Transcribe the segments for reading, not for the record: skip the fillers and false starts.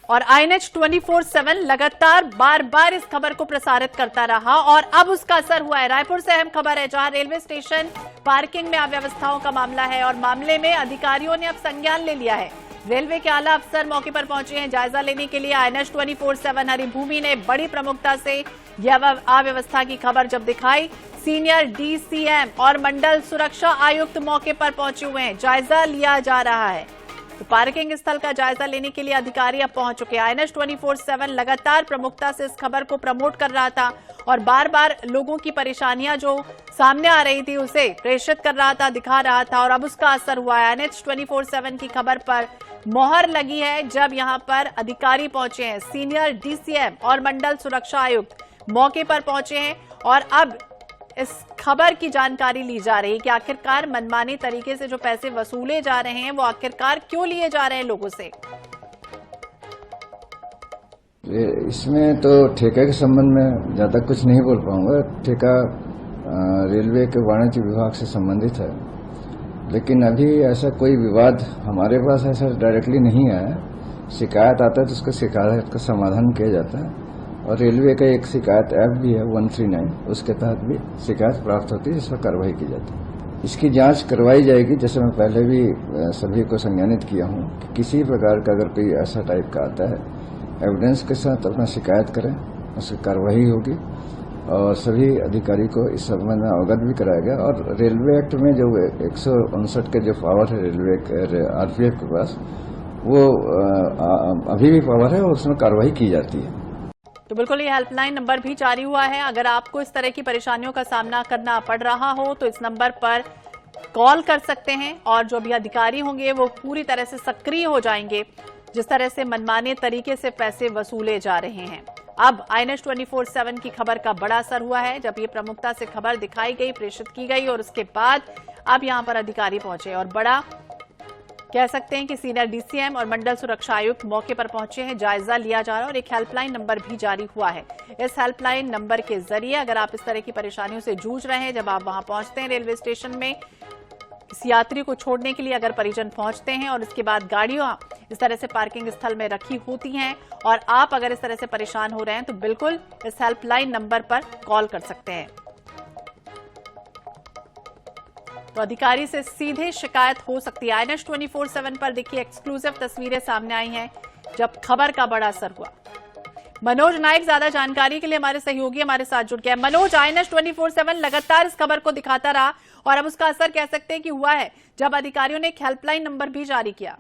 और INH 24/7 लगातार बार बार इस खबर को प्रसारित करता रहा और अब उसका असर हुआ है। रायपुर से अहम खबर है, जहां रेलवे स्टेशन पार्किंग में अव्यवस्थाओं का मामला है और मामले में अधिकारियों ने अब संज्ञान ले लिया है। रेलवे के आला अफसर मौके पर पहुंचे हैं जायजा लेने के लिए। INH 24/7 हरिभूमि ने बड़ी प्रमुखता से यह अव्यवस्था की खबर जब दिखाई, सीनियर DCM और मंडल सुरक्षा आयुक्त मौके पर पहुंचे हुए हैं, जायजा लिया जा रहा है। तो पार्किंग स्थल का जायजा लेने के लिए अधिकारी अब पहुंच चुके हैं। INH 24/7 लगातार प्रमुखता से इस खबर को प्रमोट कर रहा था और बार बार लोगों की परेशानियां जो सामने आ रही थी उसे प्रेषित कर रहा था, दिखा रहा था और अब उसका असर हुआ है। INH 24/7 की खबर पर मोहर लगी है जब यहां पर अधिकारी पहुंचे हैं। सीनियर DCM और मंडल सुरक्षा आयुक्त मौके पर पहुंचे हैं और अब इस खबर की जानकारी ली जा रही है कि आखिरकार मनमाने तरीके से जो पैसे वसूले जा रहे हैं वो आखिरकार क्यों लिए जा रहे हैं लोगों से। इसमें तो ठेके के संबंध में ज्यादा कुछ नहीं बोल पाऊंगा। ठेका रेलवे के वाणिज्य विभाग से संबंधित है, लेकिन अभी ऐसा कोई विवाद हमारे पास ऐसा डायरेक्टली नहीं आया। शिकायत आता है तो उसका शिकायत का समाधान किया जाता है और रेलवे का एक शिकायत ऐप भी है 139, उसके तहत भी शिकायत प्राप्त होती है जिस पर कार्रवाई की जाती है। इसकी जांच करवाई जाएगी। जैसे मैं पहले भी सभी को संज्ञानित किया हूं कि किसी प्रकार का अगर कोई ऐसा टाइप का आता है, एविडेंस के साथ अपना शिकायत करें, उसकी कार्रवाई होगी और सभी अधिकारी को इस संबंध में अवगत भी कराया गया। और रेलवे एक्ट में जो 159 के जो पावर है रेलवे RPF के पास, वो अभी भी पावर है और उसमें कार्रवाई की जाती है। तो बिल्कुल ये हेल्पलाइन नंबर भी जारी हुआ है। अगर आपको इस तरह की परेशानियों का सामना करना पड़ रहा हो तो इस नंबर पर कॉल कर सकते हैं और जो भी अधिकारी होंगे वो पूरी तरह से सक्रिय हो जाएंगे जिस तरह से मनमाने तरीके से पैसे वसूले जा रहे हैं। अब INH 24/7 की खबर का बड़ा असर हुआ है जब ये प्रमुखता से खबर दिखाई गई, प्रेषित की गई और उसके बाद अब यहां पर अधिकारी पहुंचे और बड़ा कह सकते हैं कि सीनियर DCM और मंडल सुरक्षा आयुक्त मौके पर पहुंचे हैं, जायजा लिया जा रहा है और एक हेल्पलाइन नंबर भी जारी हुआ है। इस हेल्पलाइन नंबर के जरिए अगर आप इस तरह की परेशानियों से जूझ रहे हैं, जब आप वहां पहुंचते हैं रेलवे स्टेशन में इस यात्री को छोड़ने के लिए, अगर परिजन पहुंचते हैं और इसके बाद गाड़ियां इस तरह से पार्किंग स्थल में रखी होती हैं और आप अगर इस तरह से परेशान हो रहे हैं तो बिल्कुल इस हेल्पलाइन नंबर पर कॉल कर सकते हैं। तो अधिकारी से सीधे शिकायत हो सकती है। INH 24/7 पर देखिए एक्सक्लूसिव तस्वीरें सामने आई हैं जब खबर का बड़ा असर हुआ। मनोज नायक ज्यादा जानकारी के लिए हमारे सहयोगी हमारे साथ जुड़ गए। मनोज, INH 24/7 लगातार इस खबर को दिखाता रहा और अब उसका असर कह सकते हैं कि हुआ है जब अधिकारियों ने एक हेल्पलाइन नंबर भी जारी किया।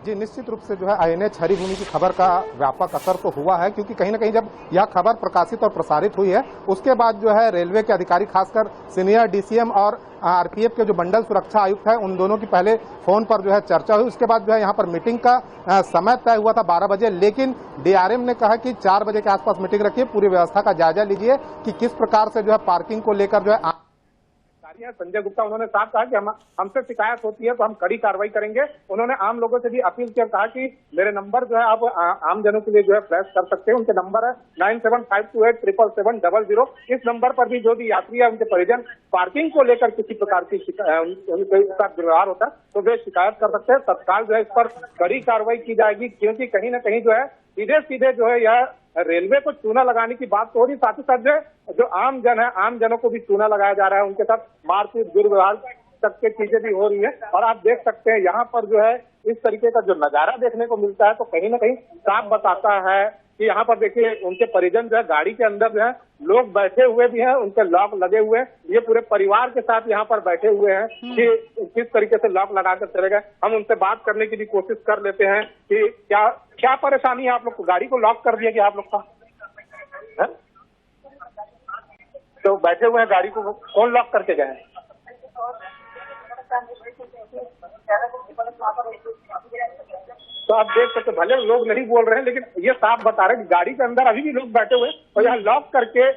जी, निश्चित रूप से जो है INH हरिभूमि की खबर का व्यापक असर तो हुआ है, क्योंकि कहीं न कहीं जब यह खबर प्रकाशित और प्रसारित हुई है उसके बाद जो है रेलवे के अधिकारी, खासकर सीनियर DCM और RPF के जो मंडल सुरक्षा आयुक्त है, उन दोनों की पहले फोन पर जो है चर्चा हुई। उसके बाद जो है यहाँ पर मीटिंग का समय तय हुआ था 12 बजे, लेकिन DRM ने कहा कि 4 बजे के आसपास मीटिंग रखिए, पूरी व्यवस्था का जायजा लीजिए कि किस प्रकार से जो है पार्किंग को लेकर जो है संजय गुप्ता, उन्होंने साफ कहा कि हमसे शिकायत होती है तो हम कड़ी कार्रवाई करेंगे। उन्होंने आम लोगों से भी अपील की और कहा कि मेरे नंबर जो है आप आम जनों के लिए जो है फ्लैश कर सकते हैं। उनके नंबर है 9752877700। इस नंबर पर भी जो भी यात्री है, उनके परिजन पार्किंग को लेकर किसी प्रकार की उनका व्यवहार होता है तो वे शिकायत कर सकते हैं। तत्काल जो है इस पर कड़ी कार्रवाई की जाएगी, क्योंकि कहीं न कहीं जो है सीधे सीधे जो है यह रेलवे को चूना लगाने की बात तो हो रही, साथ ही साथ जो आम जन है, आम जनों को भी चूना लगाया जा रहा है, उनके साथ मारपीट, दुर्व्यवहार तक की चीजें भी हो रही है। और आप देख सकते हैं यहाँ पर जो है इस तरीके का जो नजारा देखने को मिलता है तो कहीं ना कहीं साफ बताता है कि यहाँ पर देखिए उनके परिजन जो है गाड़ी के अंदर जो है लोग बैठे हुए भी हैं, उनके लॉक लगे हुए हैं। ये पूरे परिवार के साथ यहाँ पर बैठे हुए हैं कि किस तरीके से लॉक लगाकर चले गए। हम उनसे बात करने की भी कोशिश कर लेते हैं कि क्या परेशानी है आप लोग को, गाड़ी को लॉक कर दिया गया आप लोग का है? तो बैठे हुए हैं, गाड़ी को कौन लॉक करके गए हैं? तो आप देख सकते, भले लोग नहीं बोल रहे हैं लेकिन ये साफ बता रहे हैं कि गाड़ी के अंदर अभी भी लोग बैठे हुए हैं और यहाँ लॉक करके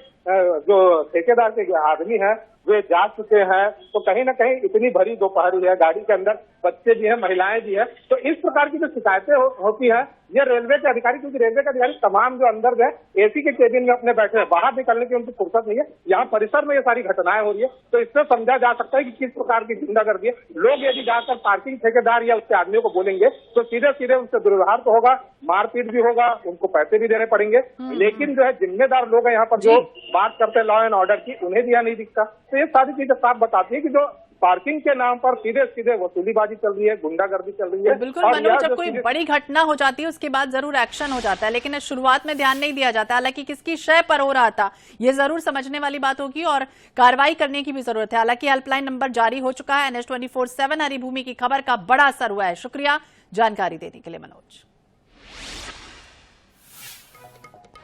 जो ठेकेदार के आदमी है वे जा चुके हैं। तो कहीं ना कहीं इतनी भरी दोपहरी है, गाड़ी के अंदर बच्चे भी है, महिलाएं भी है। तो इस प्रकार की जो शिकायतें होती है, ये रेलवे के अधिकारी, क्योंकि रेलवे के अधिकारी तमाम जो अंदर गए एसी के केबिन में अपने बैठे हैं, बाहर निकलने की उनकी फुर्सत नहीं है। यहाँ परिसर में ये सारी घटनाएं हो रही है, तो इससे समझा जा सकता है कि किस प्रकार की गुंडागर्दी है। लोग यदि जाकर पार्किंग ठेकेदार या उसके आदमियों को बोलेंगे तो सीधे सीधे उनसे दुर्व्यवहार तो होगा, मारपीट भी होगा, उनको पैसे भी देने पड़ेंगे। लेकिन जो है जिम्मेदार लोग हैं यहाँ पर जो बात करते हैं लॉ एंड ऑर्डर की, उन्हें दिया नहीं दिखता। तो ये सारी चीजें साफ बताती है कि जो पार्किंग के नाम पर सीधे सीधे वसूलीबाजी चल रही है, गुंडागर्दी चल रही है। बिल्कुल मनोज, जब कोई बड़ी घटना हो जाती है उसके बाद जरूर एक्शन हो जाता है, लेकिन शुरुआत में ध्यान नहीं दिया जाता। हालांकि किसकी शय पर हो रहा था ये जरूर समझने वाली बात होगी और कार्रवाई करने की भी जरूरत है। हालांकि हेल्पलाइन नंबर जारी हो चुका है। NH 24/7 हरिभूमि की खबर का बड़ा असर हुआ है। शुक्रिया जानकारी देने के लिए मनोज।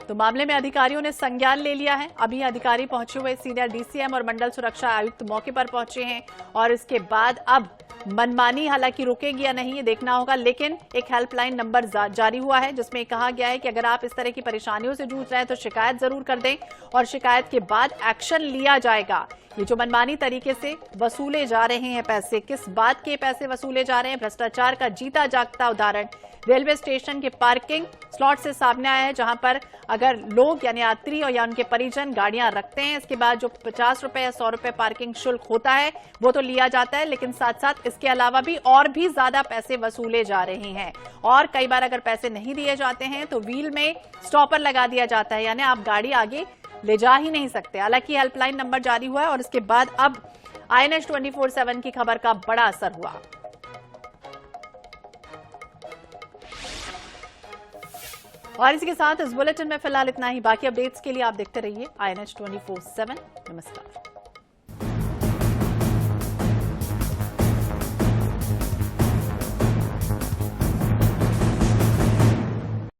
तो मामले में अधिकारियों ने संज्ञान ले लिया है। अभी अधिकारी पहुंचे हुए सीनियर DCM और मंडल सुरक्षा आयुक्त मौके पर पहुंचे हैं और इसके बाद अब मनमानी हालांकि रुकेगी या नहीं ये देखना होगा, लेकिन एक हेल्पलाइन नंबर जारी हुआ है जिसमें कहा गया है कि अगर आप इस तरह की परेशानियों से जूझ रहे हैं तो शिकायत जरूर कर दें और शिकायत के बाद एक्शन लिया जाएगा। ये जो मनमानी तरीके से वसूले जा रहे हैं पैसे, किस बात के पैसे वसूले जा रहे हैं, भ्रष्टाचार का जीता जागता उदाहरण रेलवे स्टेशन के पार्किंग स्लॉट से सामने आया है, जहां पर अगर लोग यानी यात्री और या उनके परिजन गाड़ियां रखते हैं, इसके बाद जो 50 रुपए या 100 रुपए पार्किंग शुल्क होता है वो तो लिया जाता है, लेकिन साथ साथ इसके अलावा भी और भी ज्यादा पैसे वसूले जा रहे हैं। और कई बार अगर पैसे नहीं दिए जाते हैं तो व्हील में स्टॉपर लगा दिया जाता है, यानी आप गाड़ी आगे ले जा ही नहीं सकते। हालांकि हेल्पलाइन नंबर जारी हुआ है और इसके बाद अब INH 24/7 की खबर का बड़ा असर हुआ। और इसी के साथ इस बुलेटिन में फिलहाल इतना ही। बाकी अपडेट्स के लिए आप देखते रहिए INH 24/7। नमस्कार।